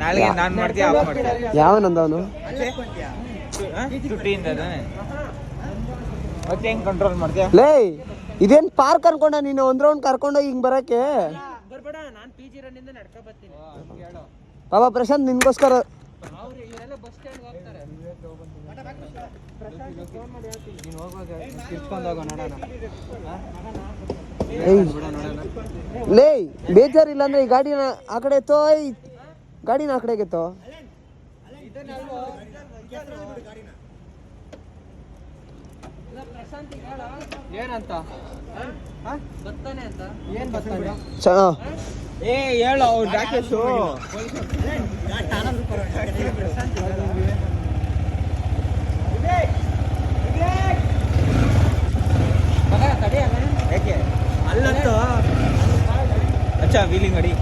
ನಾಳೆಗೆ ನಾನು ಮಾಡ್ತೀಯ ಅವ ಮಾಡ್ತೀಯ ಯಾವನಂದವನು ಚುಟ್ಟಿಯಿಂದ ಮತ್ತೆ ಹೆಂಗ್ ಕಂಟ್ರೋಲ್ ಮಾಡ್ತೀಯ ಲೇ ಇದೇನ್ ಪಾರ್ಕ್ ಅನ್ಕೊಂಡ ನೀನು ಒಂದ್ ರೌಂಡ್ ಕರ್ಕೊಂಡೋಗಿ ಹಿಂಗ್ ಬರಕ್ಕೆ ಬರ್ಬೇಡ ನಾನು ಪಿ ಜಿ ರನ್ನಿಂದ ನಡ್ಕೊ ಬರ್ತೀನಿ ಪಾಪ ಪ್ರಶಾಂತ್ ನಿನ್ಗೋಸ್ಕರ ಅವ್ರು ಇವರೆಲ್ಲ ಬಸ್ ಸ್ಟ್ಯಾಂಡ್ ಹೋಗ್ತಾರೆ ನೀನು ಹೋಗುವಾಗ ಕಿರ್ಚ್ಕೊಂಡು ಹೋಗೋ ನೋಡೋಣ ಲೇ ಬೇಜಾರಿಲ್ಲ ಅಂದ್ರೆ ಈ ಗಾಡಿನ ಆ ಕಡೆ ಎತ್ತೋ ಗಾಡಿನ ಆ ಕಡೆಗೆ ಎತ್ತೋ ಏನಂತ ಬರ್ತಾನೆ ಅಂತ ಏನ್ ಬರ್ತಾನೆ ಏ ಹೇಳು ಅವ್ರು ರಾಕೇಶು ಯಾಕೆ ಅಲ್ಲಂತ ಅಚ್ಚಾ ವೀಲಿಂಗ್ ಅಡಿ